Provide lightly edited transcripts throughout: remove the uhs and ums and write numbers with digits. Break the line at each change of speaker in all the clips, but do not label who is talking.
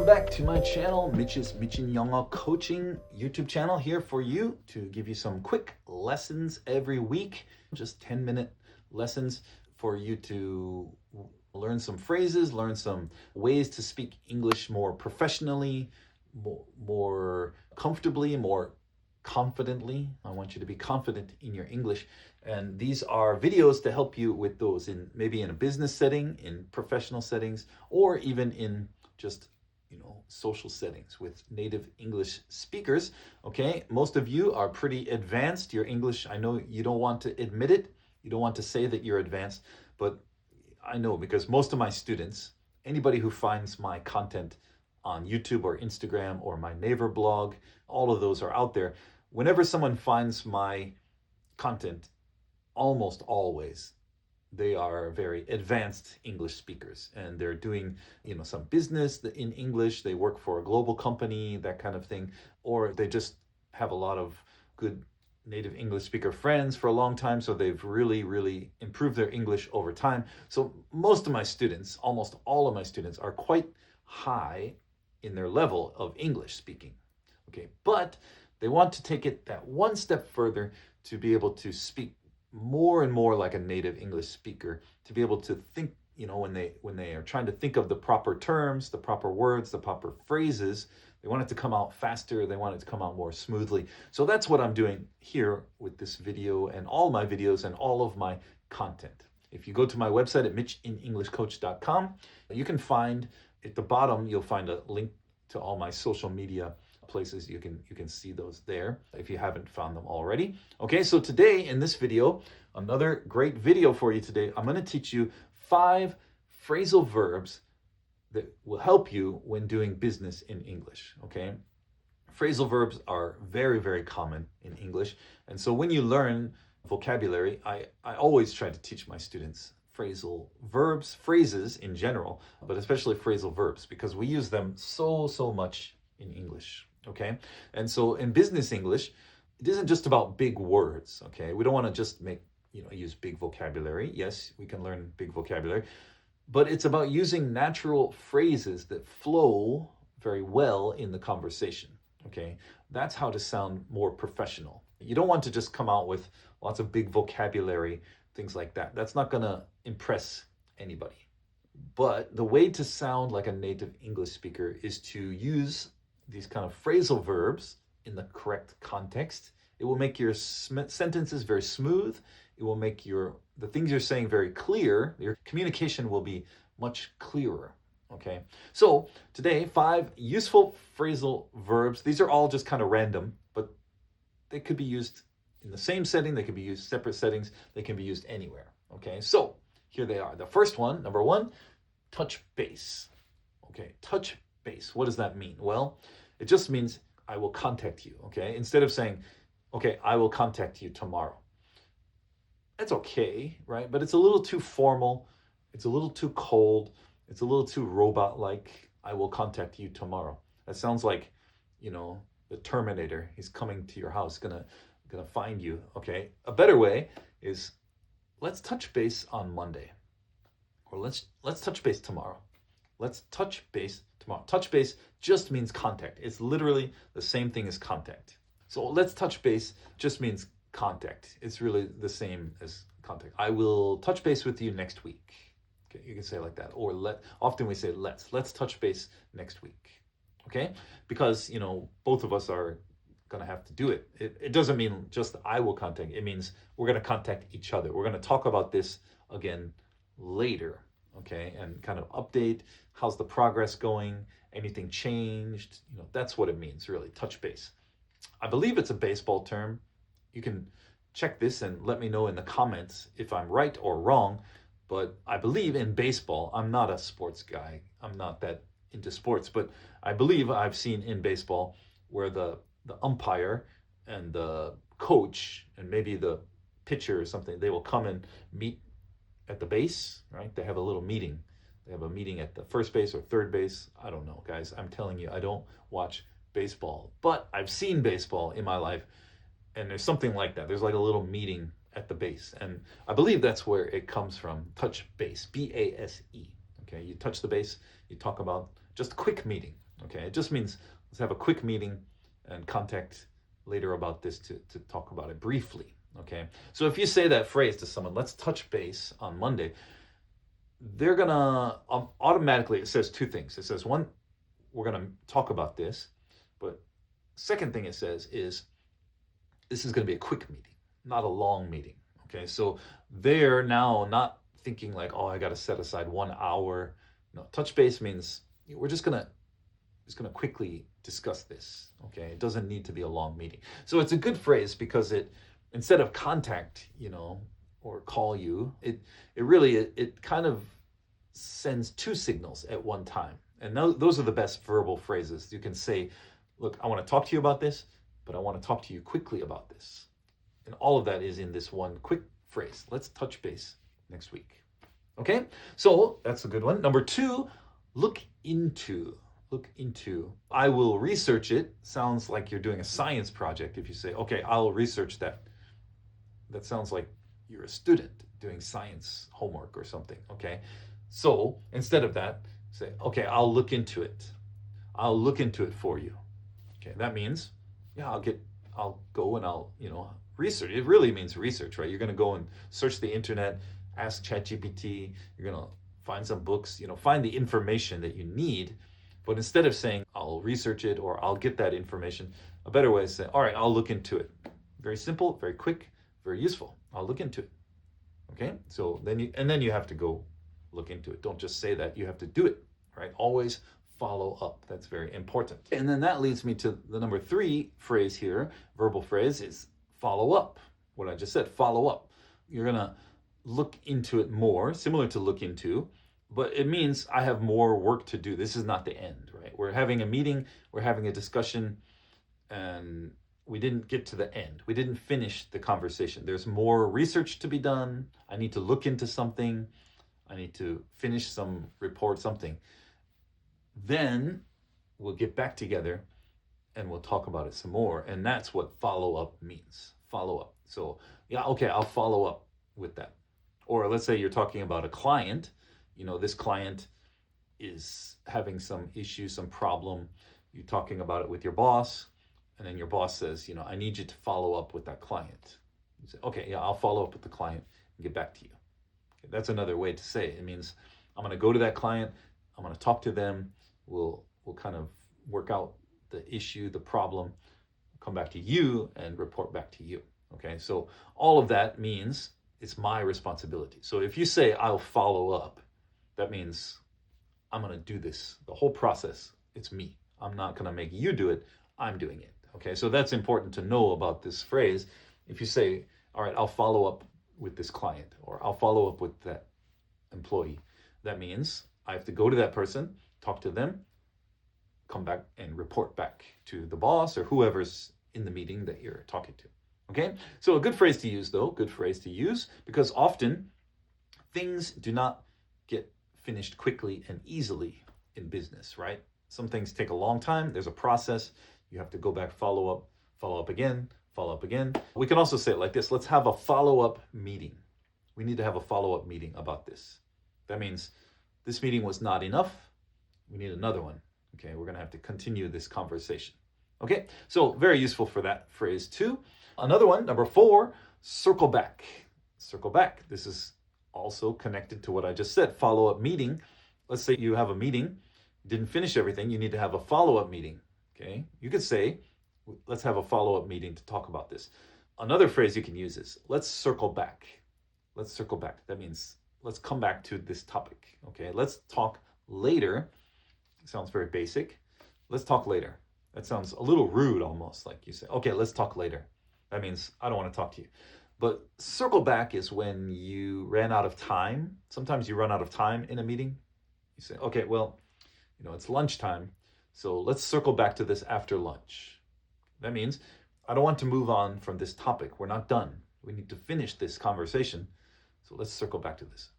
Welcome back to my channel, Mitch's 미친영어코칭 YouTube channel, here for you to give you some quick lessons every week, just 10-minute lessons for you to learn some phrases, learn some ways to speak English more professionally, more comfortably, more confidently. I want you to be confident in your English. And these are videos to help you with those in maybe in a business setting, in professional settings, or even in just social settings with native English speakers. Okay, most of you are pretty advanced. Your English, I know you don't want to admit it. You don't want to say that you're advanced, but I know because most of my students, anybody who finds my content on YouTube or Instagram or my Naver blog, all of those are out there. Whenever someone finds my content, almost always they are very advanced English speakers, and they're doing some business in English. They work for a global company, that kind of thing, or they just have a lot of good native English speaker friends for a long time, so they've really improved their English over time. So most of my students, almost all of my students, are quite high in their level of English speaking. Okay, but they want to take it that one step further to be able to speak more and more like a native English speaker, to be able to think, when they are trying to think of the proper terms, the proper words, the proper phrases, they want it to come out faster, they want it to come out more smoothly. So that's what I'm doing here with this video and all my videos and all of my content. If you go to my website at mitchinenglishcoach.com, you can find at the bottom, you'll find a link to all my social media places. You can see those there if you haven't found them already. Okay, so today in this video, another great video for you today. I'm going to teach you 5 phrasal verbs that will help you when doing business in English. Okay, phrasal verbs are very common in English, and so when you learn vocabulary, I always try to teach my students phrasal verbs, phrases in general, but especially phrasal verbs, because we use them so much in English. Okay, and so in business English, it isn't just about big words. Okay, we don't want to just use big vocabulary. Yes, we can learn big vocabulary, but it's about using natural phrases that flow very well in the conversation. Okay, that's how to sound more professional. You don't want to just come out with lots of big vocabulary, things like that. That's not going to impress anybody. But the way to sound like a native English speaker is to use these kind of phrasal verbs in the correct context. It will make your sentences very smooth. It will make the things you're saying very clear. Your communication will be much clearer. Okay, so today, 5 useful phrasal verbs. These are all just kind of random, but they could be used in the same setting. They could be used separate settings. They can be used anywhere. Okay, so here they are. The first one, number 1, touch base. Okay, touch base. What does that mean? Well, it just means I will contact you. Okay, instead of saying, okay, I will contact you tomorrow. That's okay, right? But it's a little too formal. It's a little too cold. It's a little too robot-like. I will contact you tomorrow. That sounds like, the Terminator. He's coming to your house, gonna find you. Okay, a better way is let's touch base on Monday, or let's touch base tomorrow. Let's touch base tomorrow. Touch base just means contact. It's literally the same thing as contact. So let's touch base just means contact. It's really the same as contact. I will touch base with you next week. Okay, you can say it like that. Or often we say let's touch base next week. Okay? Because, both of us are going to have to do it. It doesn't mean just I will contact. It means we're going to contact each other. We're going to talk about this again later. Okay, and kind of update, how's the progress going, anything changed, that's what it means, really, touch base. I believe it's a baseball term. You can check this and let me know in the comments if I'm right or wrong, but I believe in baseball. I'm not a sports guy. I'm not that into sports, but I believe I've seen in baseball where the umpire and the coach and maybe the pitcher or something, they will come and meet at the base, right? They have a little meeting. They have a meeting at the first base or third base. I don't know, guys. I'm telling you, I don't watch baseball, but I've seen baseball in my life, and there's something like that. There's like a little meeting at the base, and I believe that's where it comes from. Touch base, B-A-S-E. Okay, you touch the base. You talk about just a quick meeting. Okay, it just means let's have a quick meeting and contact later about this to talk about it briefly. Okay, so if you say that phrase to someone, let's touch base on Monday, they're gonna automatically, it says two things. It says, one, we're gonna talk about this, but second thing it says is this is gonna be a quick meeting, not a long meeting. Okay, so they're now not thinking like, oh, I gotta set aside 1 hour. No, touch base means we're just gonna quickly discuss this. Okay, it doesn't need to be a long meeting. So it's a good phrase because it, instead of contact, or call you, it kind of sends two signals at one time. And those are the best verbal phrases. You can say, look, I want to talk to you about this, but I want to talk to you quickly about this. And all of that is in this one quick phrase. Let's touch base next week. Okay, so that's a good one. Number two, look into. Look into. I will research it. Sounds like you're doing a science project. If you say, okay, I'll research that. That sounds like you're a student doing science homework or something. Okay, so instead of that, say, okay, I'll look into it. I'll look into it for you. Okay, that means, yeah, I'll go and I'll, research. It really means research, right? You're going to go and search the internet, ask ChatGPT. You're going to find some books, find the information that you need. But instead of saying, I'll research it or I'll get that information, a better way is to say, all right, I'll look into it. Very simple, very quick, very useful. I'll look into it. Okay, so then you have to go look into it. Don't just say that, you have to do it, right? Always follow up. That's very important. And then that leads me to the number three phrase here, verbal phrase, is follow up. What I just said, follow up. You're gonna look into it more, similar to look into, but it means I have more work to do. This is not the end, right? We're having a meeting, we're having a discussion, and we didn't get to the end. We didn't finish the conversation. There's more research to be done. I need to look into something. I need to finish some report, something. Then we'll get back together and we'll talk about it some more. And that's what follow up means. Follow up. So, yeah, okay, I'll follow up with that. Or let's say you're talking about a client. This client is having some issue, some problem. You're talking about it with your boss. And then your boss says, I need you to follow up with that client. You say, okay, yeah, I'll follow up with the client and get back to you. Okay, that's another way to say it. It means I'm going to go to that client. I'm going to talk to them. We'll kind of work out the issue, the problem, come back to you and report back to you. Okay, so all of that means it's my responsibility. So if you say I'll follow up, that means I'm going to do this. The whole process, it's me. I'm not going to make you do it. I'm doing it. Okay, so that's important to know about this phrase. If you say, all right, I'll follow up with this client, or I'll follow up with that employee, that means I have to go to that person, talk to them, come back and report back to the boss or whoever's in the meeting that you're talking to. Okay, so a good phrase to use though, because often things do not get finished quickly and easily in business, right? Some things take a long time. There's a process. You have to go back, follow up again. We can also say it like this. Let's have a follow-up meeting. We need to have a follow-up meeting about this. That means this meeting was not enough. We need another one. Okay, we're going to have to continue this conversation. Okay, so very useful for that phrase too. Another one, number 4, circle back. Circle back. This is also connected to what I just said, follow-up meeting. Let's say you have a meeting, didn't finish everything, you need to have a follow-up meeting. Okay, you could say, let's have a follow-up meeting to talk about this. Another phrase you can use is, let's circle back. Let's circle back. That means, let's come back to this topic. Okay, let's talk later. Sounds very basic. Let's talk later. That sounds a little rude almost, like you say, okay, let's talk later. That means I don't want to talk to you. But circle back is when you ran out of time. Sometimes you run out of time in a meeting. You say, okay, well, it's lunchtime. So let's circle back to this after lunch. That means I don't want to move on from this topic. We're not done. We need to finish this conversation. So let's circle back to this.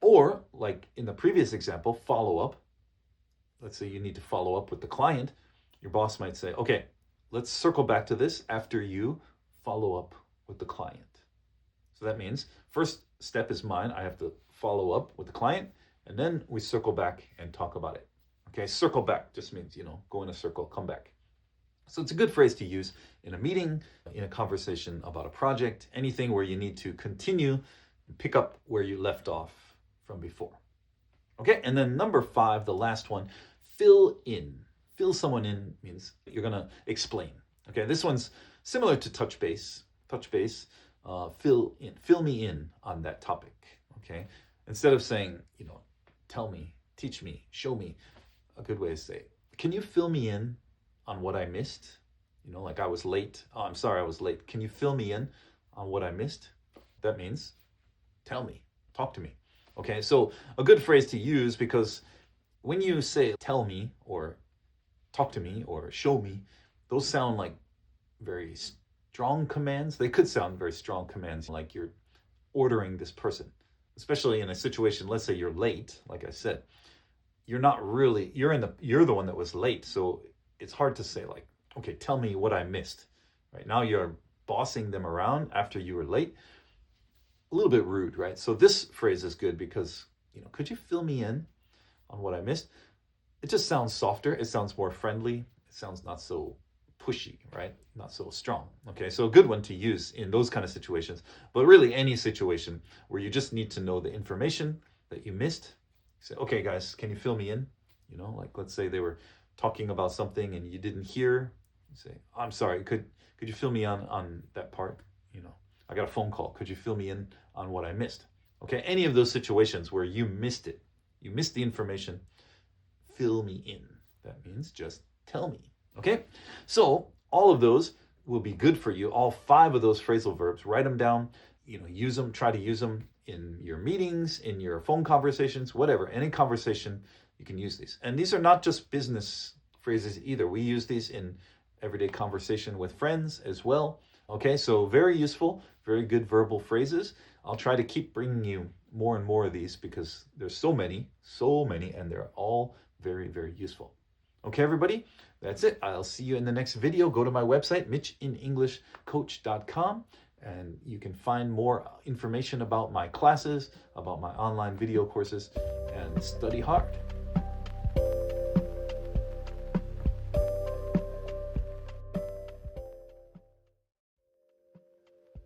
Or like in the previous example, follow up. Let's say you need to follow up with the client. Your boss might say, okay, let's circle back to this after you follow up with the client. So that means first step is mine. I have to follow up with the client and then we circle back and talk about it. Okay, circle back just means, go in a circle, come back. So it's a good phrase to use in a meeting, in a conversation about a project, anything where you need to continue, pick up where you left off from before. Okay, and then number 5, the last one, fill in. Fill someone in means you're going to explain. Okay, this one's similar to touch base. Touch base, fill me in on that topic. Okay, instead of saying, tell me, teach me, show me, a good way to say, can you fill me in on what I missed? Like I was late. Oh, I'm sorry, I was late. Can you fill me in on what I missed? That means tell me, talk to me. Okay, so a good phrase to use, because when you say tell me or talk to me or show me, those sound like very strong commands. They could sound very strong commands, like you're ordering this person, especially in a situation, let's say you're late, like I said. You're not really, you're the one that was late, so it's hard to say like, okay, tell me what I missed. Right now you're bossing them around after you were late. A little bit rude, right? So this phrase is good because, could you fill me in on what I missed? It just sounds softer. It sounds more friendly. It sounds not so pushy, right? Not so strong. Okay, so a good one to use in those kind of situations, but really any situation where you just need to know the information that you missed. Say, okay, guys, can you fill me in? Like let's say they were talking about something and you didn't hear. You say, I'm sorry, could you fill me on that part? I got a phone call. Could you fill me in on what I missed? Okay, any of those situations where you missed it, you missed the information, fill me in. That means just tell me. Okay, so all of those will be good for you. All 5 of those phrasal verbs, write them down, use them, try to use them in your meetings, in your phone conversations, whatever, any conversation, you can use these. And these are not just business phrases either. We use these in everyday conversation with friends as well. Okay, so very useful, very good verbal phrases. I'll try to keep bringing you more and more of these because there's so many, and they're all very, very useful. Okay, everybody, that's it. I'll see you in the next video. Go to my website, mitchinenergycoach.com, and you can find more information about my classes, about my online video courses, and study hard.